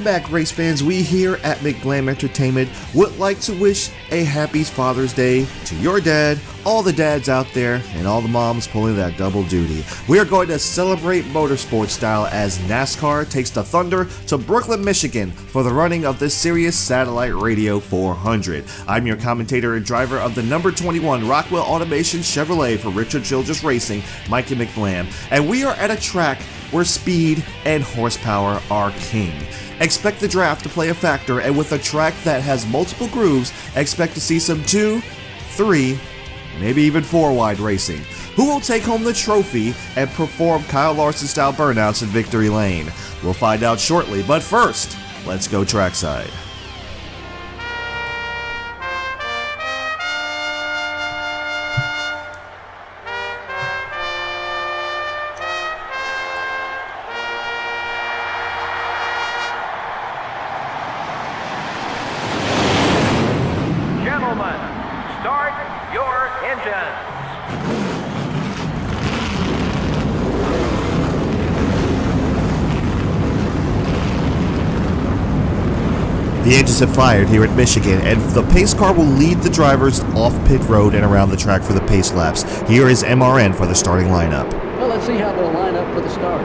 Welcome back, race fans. We here at McBlam Entertainment would like to wish a happy Father's Day to your dad, all the dads out there, and all the moms pulling that double duty. We are going to celebrate motorsport style as NASCAR takes the thunder to Brooklyn, Michigan for the running of the Sirius Satellite Radio 400. I'm your commentator and driver of the number 21 Rockwell Automation Chevrolet for Richard Childress Racing, Mikey McBlam, and we are at a track where speed and horsepower are king. Expect the draft to play a factor, and with a track that has multiple grooves, expect to see some 2, 3, maybe even 4 wide racing. Who will take home the trophy and perform Kyle Larson-style burnouts in victory lane? We'll find out shortly, but first, let's go trackside. The engines have fired here at Michigan, and the pace car will lead the drivers off pit road and around the track for the pace laps. Here is MRN for the starting lineup. Well, let's see how they'll line up for the start.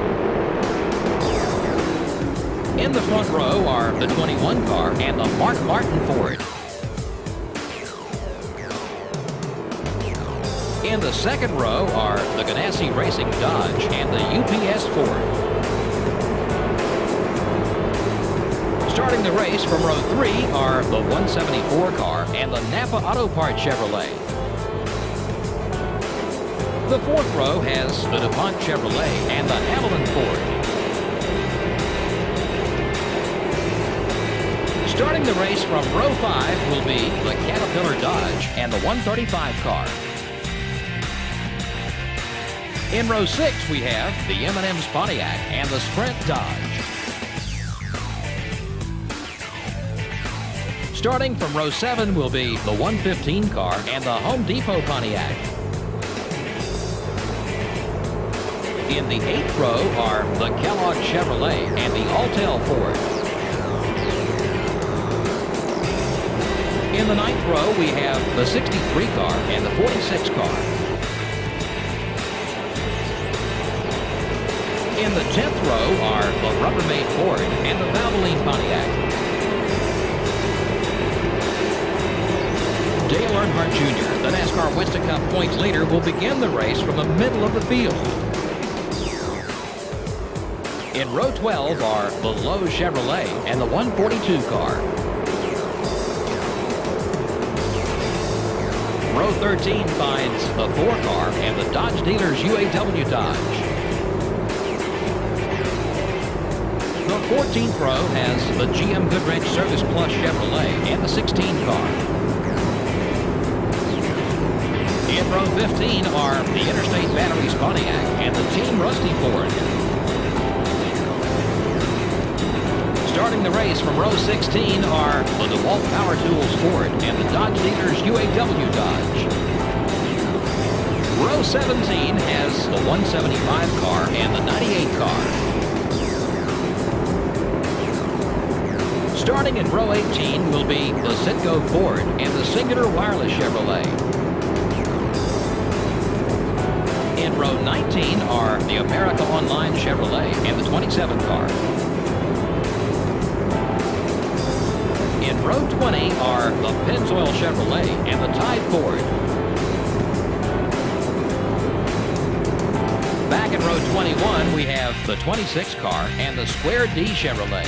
In the front row are the 21 car and the Mark Martin Ford. In the second row are the Ganassi Racing Dodge and the UPS Ford. Starting the race from row 3 are the 174 car and the Napa Auto Parts Chevrolet. The fourth row has the DuPont Chevrolet and the Avalon Ford. Starting the race from row 5 will be the Caterpillar Dodge and the 135 car. In row 6 we have the M&M's Pontiac and the Sprint Dodge. Starting from row 7 will be the 115 car and the Home Depot Pontiac. In the 8th row are the Kellogg Chevrolet and the Alltel Ford. In the 9th row we have the 63 car and the 46 car. In the 10th row are the Rubbermaid Ford and the Valvoline Pontiac. Dale Earnhardt Jr., the NASCAR Winston Cup points leader, will begin the race from the middle of the field. In row 12 are the Lowe's Chevrolet and the 142 car. Row 13 finds the 4 car and the Dodge dealers UAW Dodge. The 14th row has the GM Goodwrench Service Plus Chevrolet and the 16 car. In row 15 are the Interstate Batteries Pontiac and the Team Rusty Ford. Starting the race from row 16 are the DeWalt Power Tools Ford and the Dodge dealers UAW Dodge. Row 17 has the 175 car and the 98 car. Starting in row 18 will be the Citgo Ford and the Singular Wireless Chevrolet. In row 19 are the America Online Chevrolet and the 27 car. In row 20 are the Pennzoil Chevrolet and the Tide Ford. Back in row 21 we have the 26 car and the Square D Chevrolet.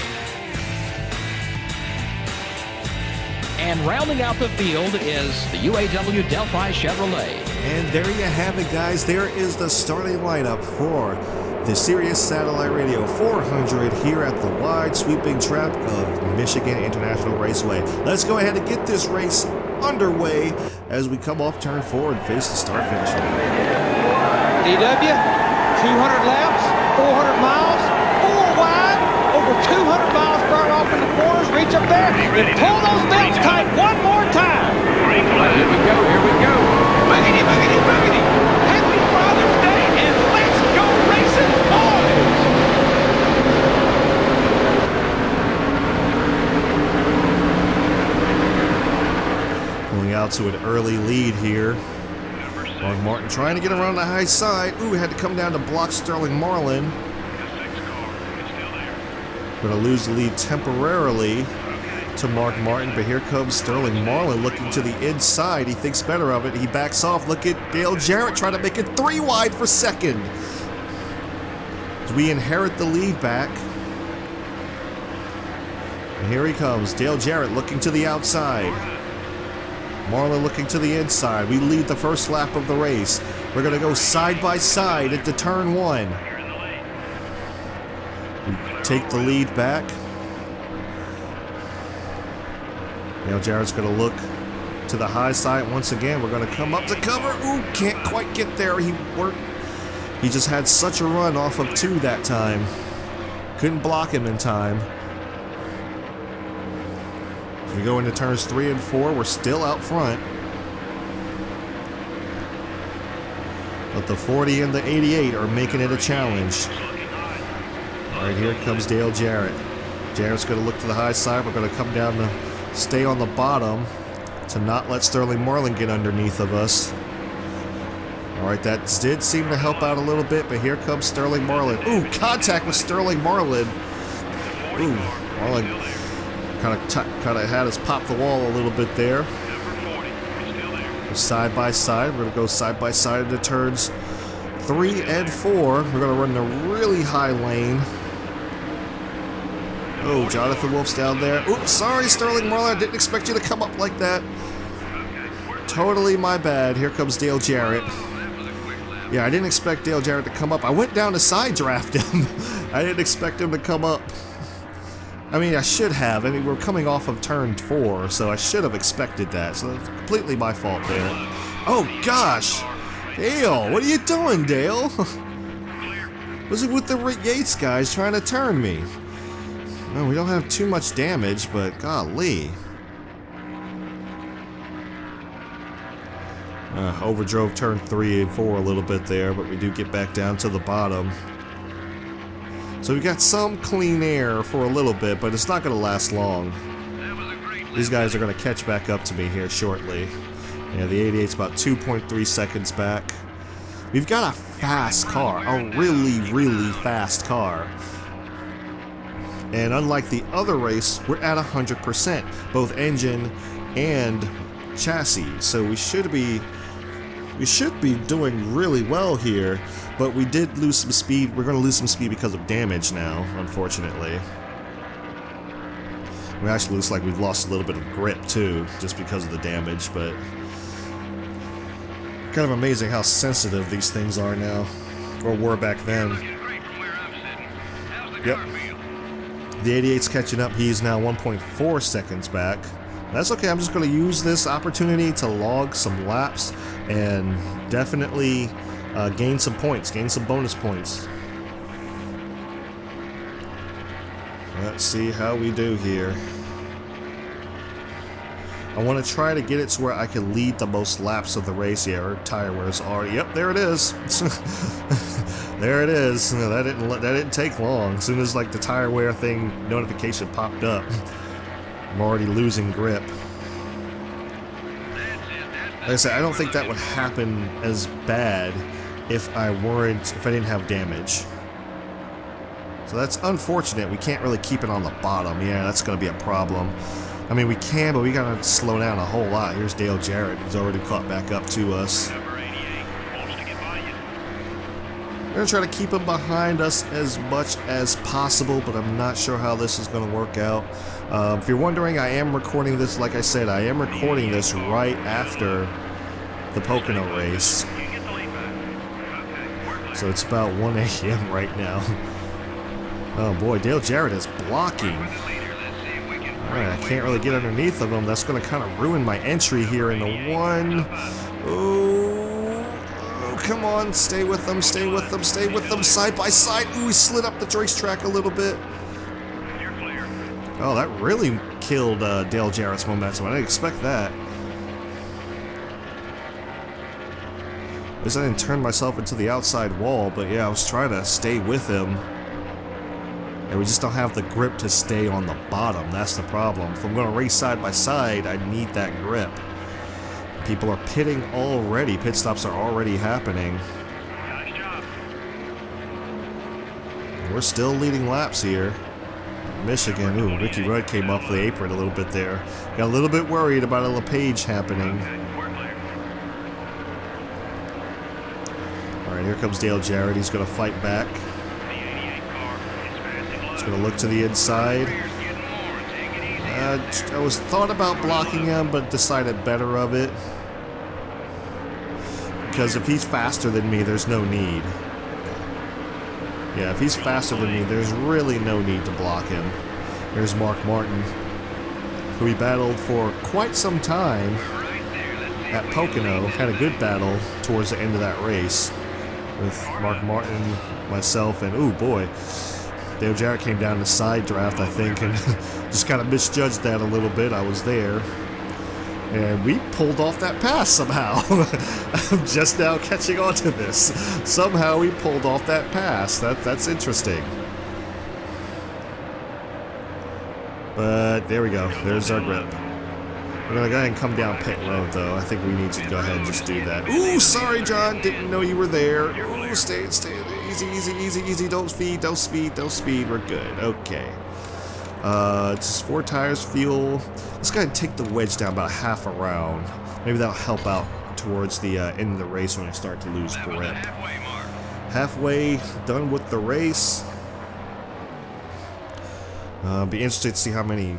And rounding out the field is the UAW Delphi Chevrolet. And there you have it, guys. There is the starting lineup for the Sirius Satellite Radio 400 here at the wide sweeping track of Michigan International Raceway. Let's go ahead and get this race underway as we come off turn 4 and face the start-finish line. DW, 200 laps, 400 miles, 4 wide, over 200 miles per hour off in the corners. Reach up there and pull those belts tight one more time. Here we go, here we go. Boogity, boogity, boogity. Happy Father's Day and let's go racing, boys! out to an early lead here. Mark Martin trying to get around the high side. Ooh, had to come down to block Sterling Marlin. Going to lose the lead temporarily to Mark Martin, but here comes Sterling Marlin looking to the inside. He thinks better of it. He backs off. Look at Dale Jarrett trying to make it 3 wide for second. As we inherit the lead back. And here he comes. Dale Jarrett looking to the outside. Marlin looking to the inside. We lead the first lap of the race. We're going to go side by side into turn 1. We take the lead back. Dale Jarrett's going to look to the high side once again. We're going to come up to cover. Ooh, can't quite get there. He just had such a run off of 2 that time. Couldn't block him in time. As we go into turns 3 and 4, we're still out front. But the 40 and the 88 are making it a challenge. All right, here comes Dale Jarrett. Jarrett's going to look to the high side. We're going to come down to stay on the bottom to not let Sterling Marlin get underneath of us. All right, that did seem to help out a little bit, but here comes Sterling Marlin. Ooh, contact with Sterling Marlin. Ooh, Marlin kind of had us pop the wall a little bit there. Side by side, we're going to go side by side into turns 3 and 4. We're going to run the really high lane. Oh, Jonathan Wolf's down there. Oops, sorry, Sterling Marlin. I didn't expect you to come up like that. Totally my bad. Here comes Dale Jarrett. Yeah, I didn't expect Dale Jarrett to come up. I went down to side draft him. I didn't expect him to come up. I mean, I should have. I mean, we're coming off of turn 4, so I should have expected that. So it's completely my fault there. Oh, gosh. Dale, what are you doing, Dale? Was it with the Rick Yates guys trying to turn me? Well, we don't have too much damage, but golly. Overdrove turn 3 and 4 a little bit there, but we do get back down to the bottom. So we got some clean air for a little bit, but it's not going to last long. These guys are going to catch back up to me here shortly. Yeah, the 88's about 2.3 seconds back. We've got a fast car, a really, really fast car. And unlike the other race, we're at 100%, both engine and chassis. So we should be doing really well here, but we did lose some speed. We're going to lose some speed because of damage now, unfortunately. We actually looks like we've lost a little bit of grip too, just because of the damage, but kind of amazing how sensitive these things are now, or were back then. Yep. The 88's catching up. He's now 1.4 seconds back. That's okay. I'm just going to use this opportunity to log some laps and definitely gain some points, gain some bonus points. Let's see how we do here. I want to try to get it to where I can lead the most laps of the race. Yeah, our tire wear is already. Yep, there it is. There it is. That didn't take long. As soon as like the tire wear thing notification popped up, I'm already losing grip. Like I said, I don't think that would happen as bad if I didn't have damage. So that's unfortunate. We can't really keep it on the bottom. Yeah, that's going to be a problem. I mean, we can, but we got to slow down a whole lot. Here's Dale Jarrett, who's already caught back up to us. We're going to try to keep him behind us as much as possible, but I'm not sure how this is going to work out. If you're wondering, I am recording this, like I said, I am recording this right after the Pocono race. So it's about 1 a.m. right now. Oh boy, Dale Jarrett is blocking. Alright, I can't really get underneath of him. That's going to kind of ruin my entry here in the one. Oh, come on, stay with them, stay with them, stay with them, side by side. Ooh, he slid up the racetrack a little bit. Oh, that really killed Dale Jarrett's momentum. I didn't expect that. At least I didn't turn myself into the outside wall, but yeah, I was trying to stay with him. And we just don't have the grip to stay on the bottom. That's the problem. If I'm going to race side by side, I need that grip. People are pitting already. Pit stops are already happening. We're still leading laps here. Michigan. Ooh, Ricky Rudd came off the apron a little bit there. Got a little bit worried about a LePage happening. Alright, here comes Dale Jarrett. He's going to fight back. He's going to look to the inside. I was thought about blocking him, but decided better of it. Because if he's faster than me, there's no need. Yeah, if he's faster than me, there's really no need to block him. There's Mark Martin, who he battled for quite some time at Pocono. Had a good battle towards the end of that race with Mark Martin, myself, and ooh boy, Dale Jarrett came down the side draft, I think, and just kind of misjudged that a little bit. I was there. And we pulled off that pass somehow. I'm just now catching on to this. Somehow we pulled off that pass. That's interesting. But there we go. There's our grip. We're going to go ahead and come down pit road, though. I think we need to go ahead and just do that. Ooh, sorry, John. Didn't know you were there. Ooh, stay. Easy. Don't speed. We're good. Okay. Just 4 tires, fuel. Let's go ahead and take the wedge down about half a round. Maybe that'll help out towards the end of the race when I start to lose grip. Halfway done with the race. Be interested to see how many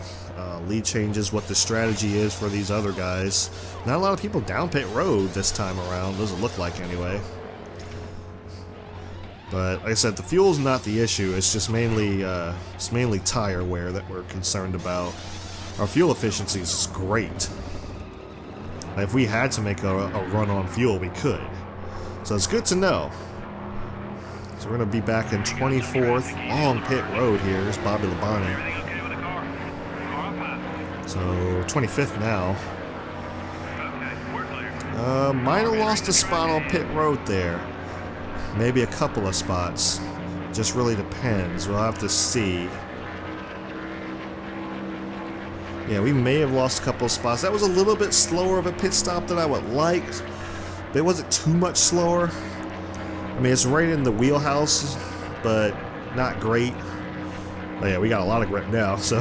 lead changes, what the strategy is for these other guys. Not a lot of people down pit road this time around. Doesn't look like anyway. But like I said, the fuel's not the issue. It's just mainly tire wear that we're concerned about. Our fuel efficiency is great. If we had to make a run on fuel, we could. So it's good to know. So we're going to be back in 24th on pit road here. Here's Bobby Labonte. So 25th now. Might have lost a spot on pit road there. Maybe a couple of spots. Just really depends. We'll have to see. Yeah, we may have lost a couple of spots. That was a little bit slower of a pit stop than I would like. But it wasn't too much slower. I mean, it's right in the wheelhouse, but not great. But yeah, we got a lot of grip now, so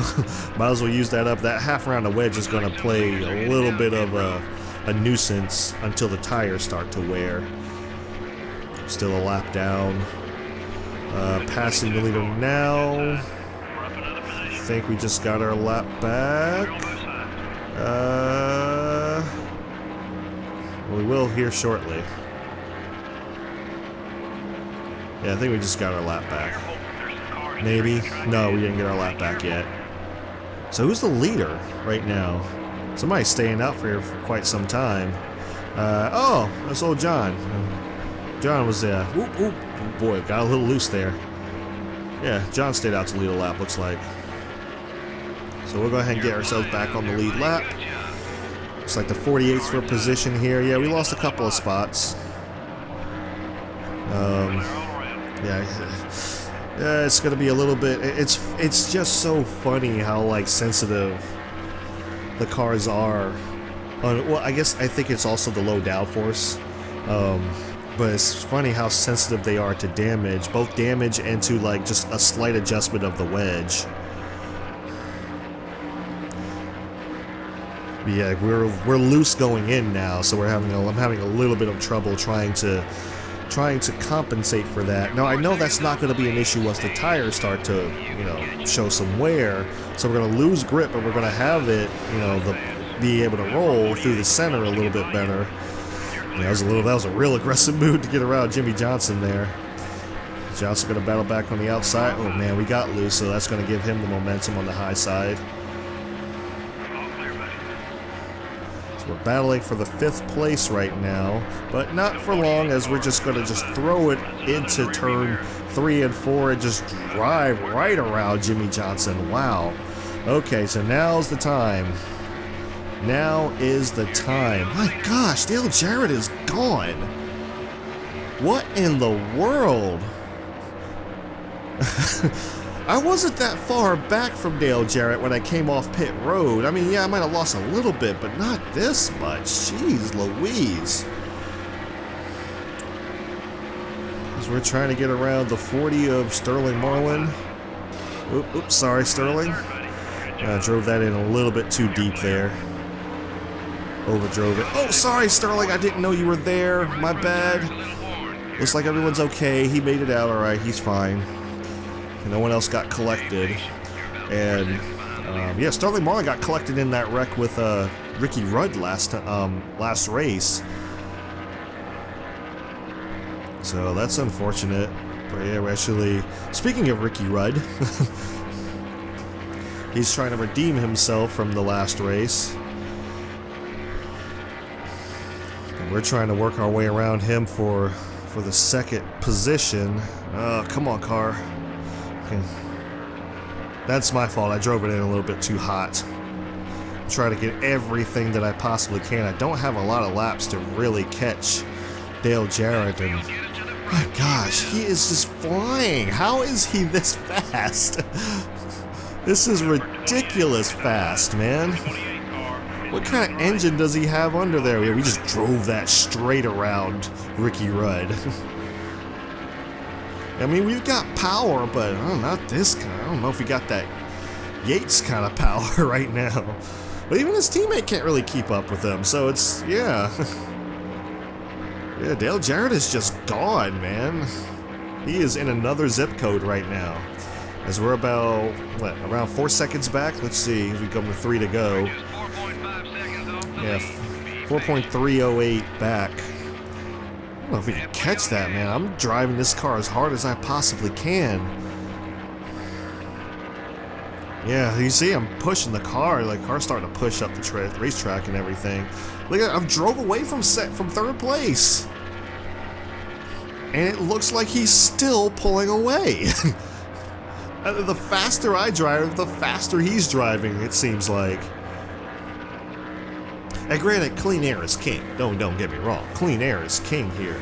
might as well use that up. That half round of wedge is going to play a little bit of a nuisance until the tires start to wear. Still a lap down. Passing the leader now. I think we just got our lap back. We will here shortly. Yeah, I think we just got our lap back. Maybe? No, we didn't get our lap back yet. So who's the leader right now? Somebody's staying out for here for quite some time. Oh, that's old John. John was there. Whoop, whoop. Oh boy, got a little loose there. Yeah, John stayed out to lead a lap, looks like. So we'll go ahead and get ourselves back on the lead lap. Looks like the 48th for position here. Yeah, we lost a couple of spots. Yeah, it's gonna be a little bit. It's just so funny how like sensitive the cars are. Well, I think it's also the low downforce. But it's funny how sensitive they are to damage, both damage and to like just a slight adjustment of the wedge. But yeah, we're loose going in now, so I'm having a little bit of trouble trying to compensate for that. Now I know that's not going to be an issue once the tires start to show some wear. So we're going to lose grip, but we're going to have it be able to roll through the center a little bit better. Yeah, that was a real aggressive move to get around Jimmy Johnson there. Johnson going to battle back on the outside. Oh man, we got loose, so that's going to give him the momentum on the high side. So we're battling for the 5th place right now, but not for long, as we're just going to throw it into turn 3 and 4 and just drive right around Jimmy Johnson. Wow. Okay, so now's the time. Now is the time. My gosh, Dale Jarrett is gone. What in the world? I wasn't that far back from Dale Jarrett when I came off pit road. I mean, yeah, I might have lost a little bit, but not this much. Jeez Louise. As we're trying to get around the 40 of Sterling Marlin. Oops, sorry, Sterling. I drove that in a little bit too deep there. Overdrove it. Oh, sorry, Sterling. I didn't know you were there. My bad. Looks like everyone's okay. He made it out all right. He's fine. And no one else got collected. And, yeah, Sterling Marlin got collected in that wreck with Ricky Rudd last race. So that's unfortunate. But yeah, we're actually, speaking of Ricky Rudd, he's trying to redeem himself from the last race. And we're trying to work our way around him for the second position. Oh, come on, car. Okay. That's my fault. I drove it in a little bit too hot. I'm trying to get everything that I possibly can. I don't have a lot of laps to really catch Dale Jarrett, and my gosh, he is just flying. How is he this fast? This is ridiculous fast, man. What kind of engine does he have under there? Yeah, we just drove that straight around Ricky Rudd. I mean, we've got power, but not this kind. I don't know if we got that Yates kind of power right now. But even his teammate can't really keep up with him, so it's, yeah. Yeah, Dale Jarrett is just gone, man. He is in another zip code right now. As we're about, what, around 4 seconds back? Let's see if we come to 3 to go. Yeah, 4.308 back. I don't know if we can catch that, man. I'm driving this car as hard as I possibly can. Yeah, you see I'm pushing the car. Like, car's starting to push up the racetrack and everything. Look at, I've drove away from third place. And it looks like he's still pulling away. The faster I drive, the faster he's driving, it seems like. And granted, clean air is king. Don't get me wrong. Clean air is king here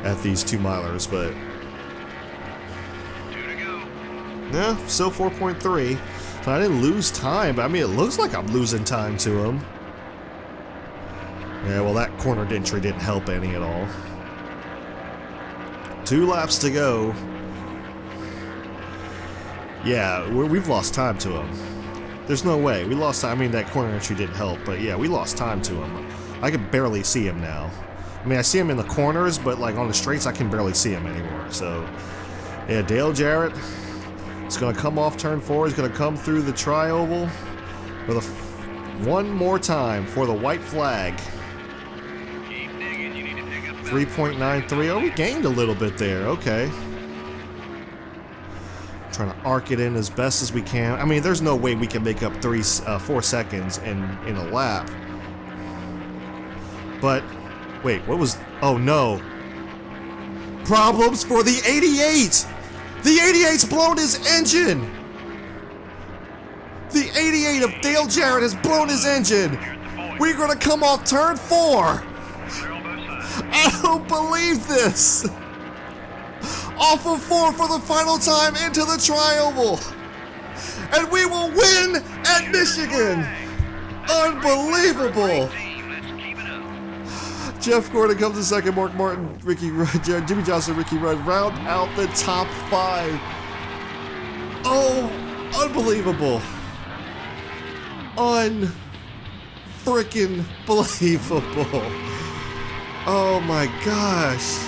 at these 2-milers, but yeah, still 4.3. So I didn't lose time, but I mean, it looks like I'm losing time to him. Yeah, well, that corner entry didn't help any at all. 2 laps to go. Yeah, we've lost time to him. There's no way. We lost time. I mean, that corner entry didn't help, but yeah, we lost time to him. I can barely see him now. I mean, I see him in the corners, but like on the straights, I can barely see him anymore. So, yeah, Dale Jarrett is going to come off turn 4. He's going to come through the tri-oval for the one more time for the white flag. 3.93. Oh, we gained a little bit there. Okay. Trying to arc it in as best as we can. I mean, there's no way we can make up 4 seconds in a lap. But wait, what was? Oh no! Problems for the 88. The 88's blown his engine. The 88 of Dale Jarrett has blown his engine. We're gonna come off turn 4. I don't believe this. Off of 4 for the final time into the tri-oval. And we will win at Michigan. Unbelievable. Jeff Gordon comes in second. Mark Martin, Ricky Rudd, Jimmy Johnson, Ricky Rudd round out the top 5. Oh, unbelievable. Unfreaking believable. Oh my gosh.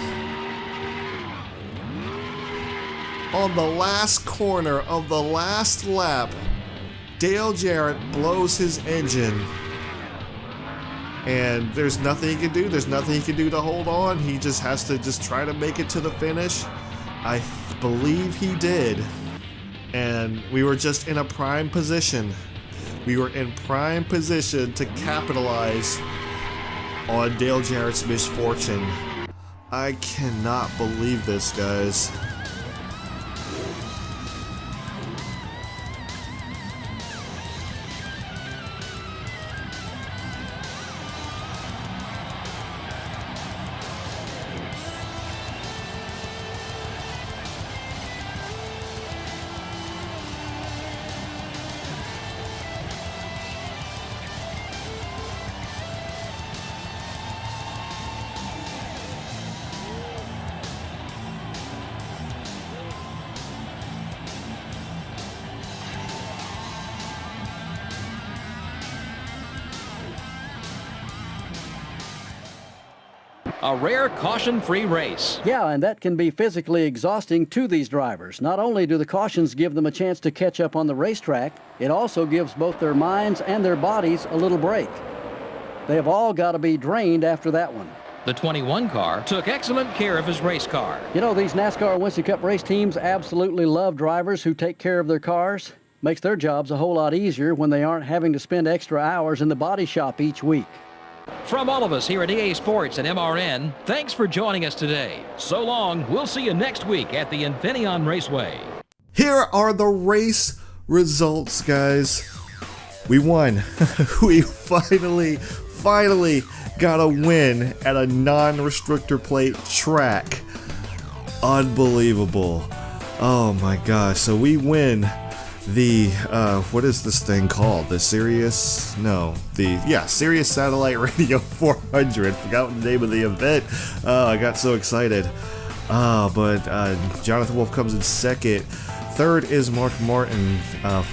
On the last corner of the last lap, Dale Jarrett blows his engine. And there's nothing he can do. There's nothing he can do to hold on. He just has to try to make it to the finish. I believe he did. And we were just in a prime position. We were in prime position to capitalize on Dale Jarrett's misfortune. I cannot believe this, guys. a rare caution-free race. Yeah, and that can be physically exhausting to these drivers. Not only do the cautions give them a chance to catch up on the racetrack, it also gives both their minds and their bodies a little break. They have all got to be drained after that one. The 21 car took excellent care of his race car. You know, these NASCAR Winston Cup race teams absolutely love drivers who take care of their cars. Makes their jobs a whole lot easier when they aren't having to spend extra hours in the body shop each week. From all of us here at EA Sports and MRN, thanks for joining us today. So long, we'll see you next week at the Infineon Raceway. Here are the race results, guys. We won. We finally got a win at a non-restrictor plate track. Unbelievable. Oh my gosh. So we win the, what is this thing called? The Sirius? No. Sirius Satellite Radio 400. Forgot what the name of the event. I got so excited. But Jonathan Wolf comes in second. Third is Mark Martin,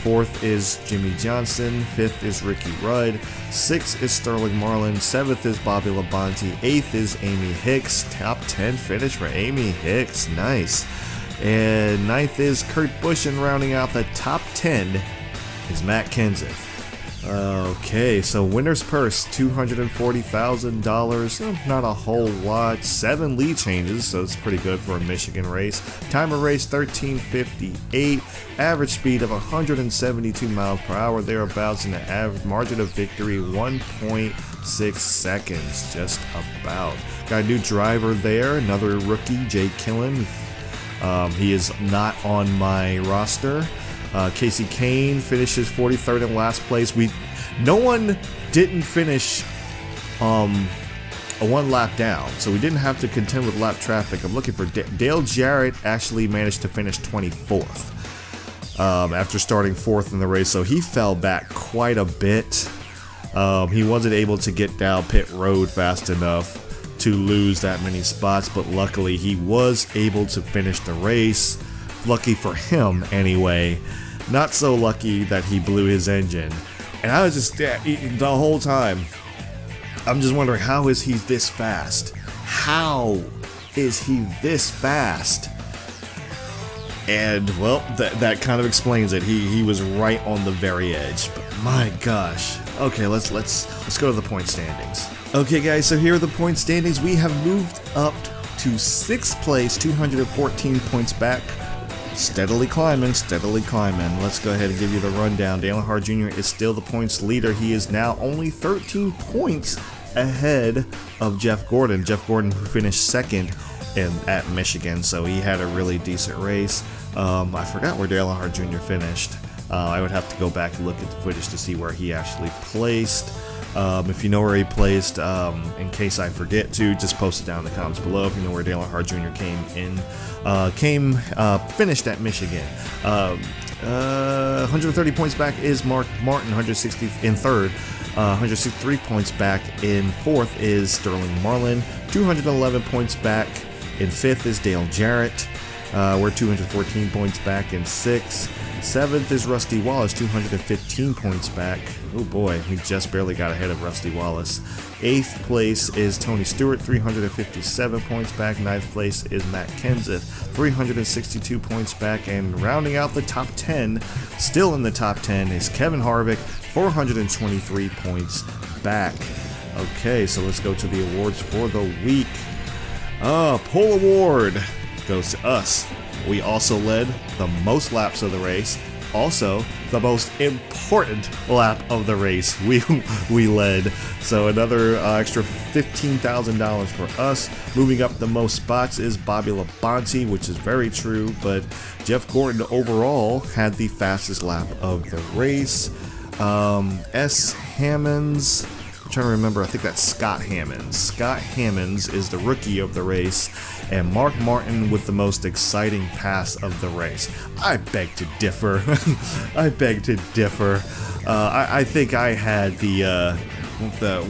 fourth is Jimmy Johnson, fifth is Ricky Rudd, sixth is Sterling Marlin, seventh is Bobby Labonte, eighth is Amy Hicks, top 10 finish for Amy Hicks, nice. And ninth is Kurt Busch, and rounding out the top 10 is Matt Kenseth. Okay, so winner's purse, $240,000, not a whole lot, 7 lead changes, so it's pretty good for a Michigan race. Time of race, 13:58, average speed of 172 miles per hour, thereabouts, and the average margin of victory, 1.6 seconds, just about. Got a new driver there, another rookie, Jay Killen. He is not on my roster. Casey Kane finishes 43rd in last place. No one didn't finish a one lap down, so we didn't have to contend with lap traffic. I'm looking for Dale Jarrett. Actually managed to finish 24th after starting 4th in the race, so he fell back quite a bit. He wasn't able to get down pit road fast enough to lose that many spots, but luckily he was able to finish the race. Lucky for him, anyway. Not so lucky that he blew his engine. And I was just, the whole time, I'm just wondering, how is he this fast? How is he this fast? And, well, that kind of explains it. He was right on the very edge. But my gosh. Okay, let's go to the point standings. Okay, guys, so here are the point standings. We have moved up to 6th place, 214 points back. Steadily climbing. Let's go ahead and give you the rundown. Dale Earnhardt Jr. is still the points leader. He is now only 13 points ahead of Jeff Gordon. Jeff Gordon, who finished 2nd at Michigan, so he had a really decent race. I forgot where Dale Earnhardt Jr. finished. I would have to go back and look at the footage to see where he actually placed. If you know where he placed, in case I forget to, just post it down in the comments below. If you know where Dale Earnhardt Jr. finished at Michigan. 130 points back is Mark Martin, 160 in 3rd. 163 points back in 4th is Sterling Marlin. 211 points back in 5th is Dale Jarrett. We're 214 points back in 6th. 7th is Rusty Wallace, 215 points back. Oh boy, we just barely got ahead of Rusty Wallace. 8th place is Tony Stewart, 357 points back. 9th place is Matt Kenseth, 362 points back. And rounding out the top 10, still in the top 10, is Kevin Harvick, 423 points back. Okay, so let's go to the awards for the week. Pole award goes to us. We also led the most laps of the race. Also, the most important lap of the race we led. So another extra $15,000 for us. Moving up the most spots is Bobby Labonte, which is very true. But Jeff Gordon overall had the fastest lap of the race. S. Hammonds, I'm trying to remember, I think that's Scott Hammonds. Scott Hammonds is the rookie of the race, and Mark Martin with the most exciting pass of the race. I beg to differ. I think I had the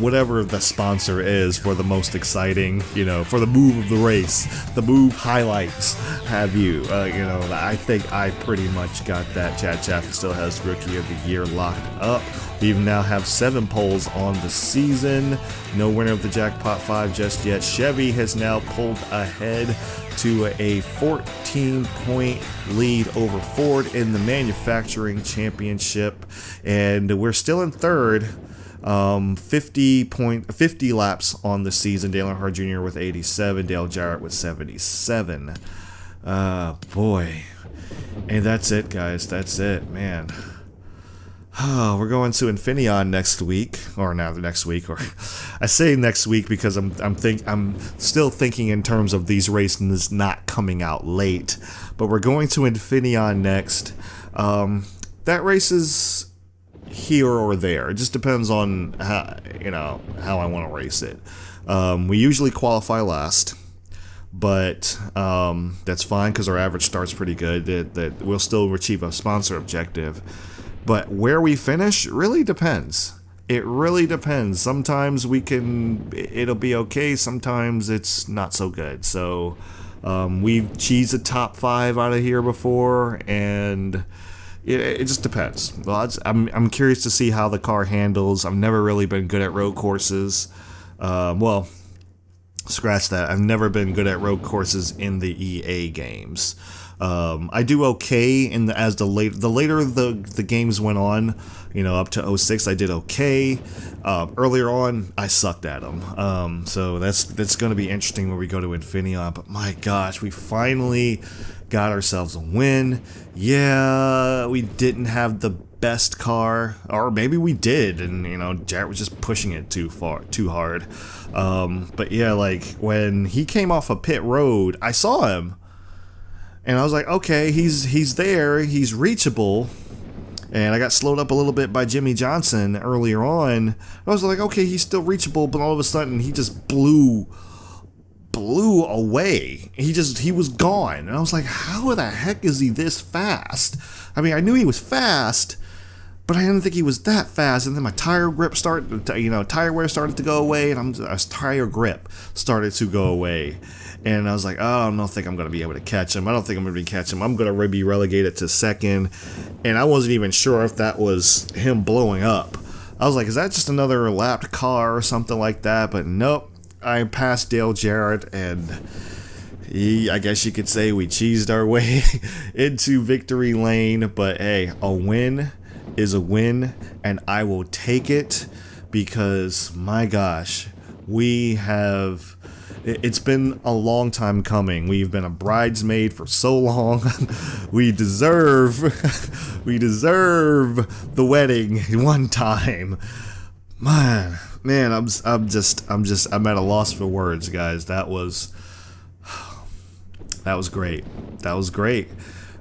whatever the sponsor is for the most exciting, you know, for the move of the race, the move highlights, have you. You know, I think I pretty much got that. Chad Chaffin still has Rookie of the Year locked up. We now have 7 polls on the season. No winner of the Jackpot 5 just yet. Chevy has now pulled ahead to a 14-point lead over Ford in the manufacturing championship, and we're still in third. 50 laps on the season. Dale Earnhardt Jr. with 87, Dale Jarrett with 77. Boy. And that's it, guys. That's it, man. We're going to Infineon next week, or now the next week, or I say next week because I'm still thinking in terms of these races not coming out late, but we're going to Infineon next. That race is here or there. It just depends on how I want to race it. We usually qualify last, but that's fine because our average start's pretty good. That we'll still achieve a sponsor objective. But where we finish really depends. It really depends. Sometimes it'll be okay. Sometimes it's not so good. So we've cheesed a top 5 out of here before, and it just depends. Well, I'm curious to see how the car handles. I've never really been good at road courses. Well, scratch that. I've never been good at road courses in the EA games. I do okay as the later the games went on, you know, up to 06, I did okay. Earlier on, I sucked at them. So that's going to be interesting when we go to Infineon. But my gosh, we finally got ourselves a win. Yeah, we didn't have the best car, or maybe we did, and you know, Jarrett was just pushing it too hard. But yeah, like when he came off a pit road, I saw him. And I was like, okay, he's there, he's reachable. And I got slowed up a little bit by Jimmy Johnson earlier on. I was like, okay, he's still reachable, but all of a sudden he just blew away. He was gone. And I was like, how the heck is he this fast? I mean, I knew he was fast, but I didn't think he was that fast. And then my tire grip tire wear started to go away, and tire grip started to go away. And I was like, oh, I don't think I'm going to be able to catch him. I don't think I'm going to catch him. I'm going to be relegated to second. And I wasn't even sure if that was him blowing up. I was like, is that just another lapped car or something like that? But nope. I passed Dale Jarrett, and I guess you could say we cheesed our way into victory lane. But hey, a win is a win, and I will take it because, my gosh, it's been a long time coming. We've been a bridesmaid for so long. We deserve the wedding one time. Man, I'm at a loss for words, guys. That was great. That was great.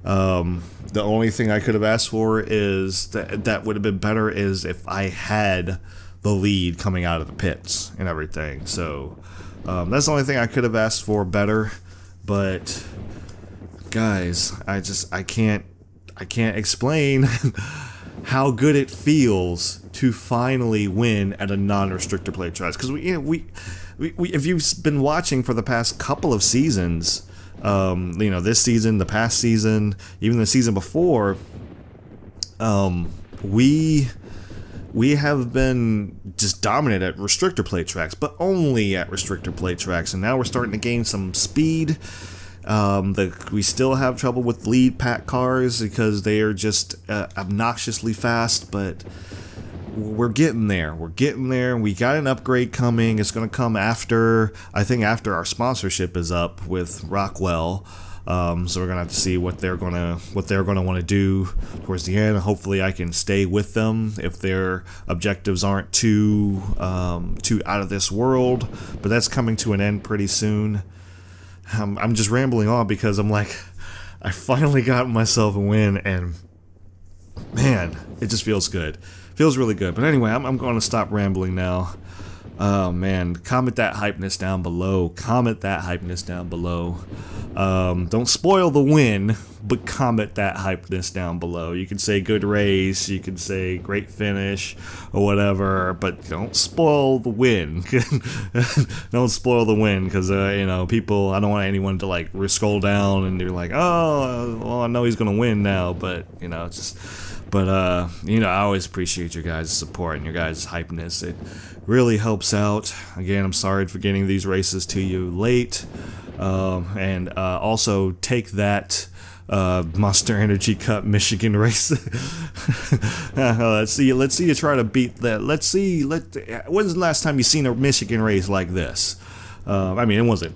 The only thing I could have asked for is that would have been better is if I had the lead coming out of the pits and everything. So that's the only thing I could have asked for better. But guys, I can't explain how good it feels to finally win at a non-restrictor plate tracks. Because we if you've been watching for the past couple of seasons, this season, the past season, even the season before, we have been just dominant at restrictor plate tracks, but only at restrictor plate tracks. And now we're starting to gain some speed. We still have trouble with lead pack cars because they are just obnoxiously fast, but we're getting there. We got an upgrade coming. It's going to come after our sponsorship is up with Rockwell. So we're gonna have to see what they're gonna want to do towards the end. Hopefully, I can stay with them if their objectives aren't too out of this world. But that's coming to an end pretty soon. I'm just rambling on because I'm like, I finally got myself a win, and man, it just feels good. Feels really good. But anyway, I'm going to stop rambling now. Oh man, comment that hypeness down below. Don't spoil the win, but comment that hypeness down below. You can say good race, you can say great finish, or whatever, but don't spoil the win. Don't spoil the win, because you know, people. I don't want anyone to like scroll down and they're like, oh, well, I know he's gonna win now, but you know, it's just. But you know, I always appreciate your guys' support and your guys' hypeness. It really helps out. Again, I'm sorry for getting these races to you late. And also take that Monster Energy Cup Michigan race. Let's see you try to beat that. When's the last time you seen a Michigan race like this? I mean, it wasn't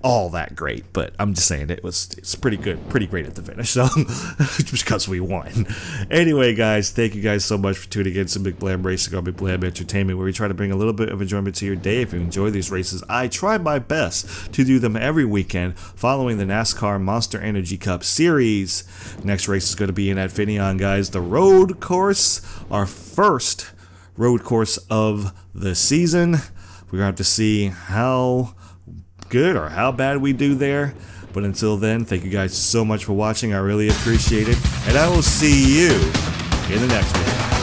all that great, but I'm just saying it's pretty good, pretty great at the finish. So just because we won. Anyway, guys, thank you guys so much for tuning in to McBlam Racing on McBlam Entertainment, where we try to bring a little bit of enjoyment to your day. If you enjoy these races, I try my best to do them every weekend following the NASCAR Monster Energy Cup Series. Next race is going to be in Infineon, guys. The road course, our first road course of the season. We're going to have to see how good or how bad we do there. But until then, thank you guys so much for watching. I really appreciate it. And I will see you in the next one.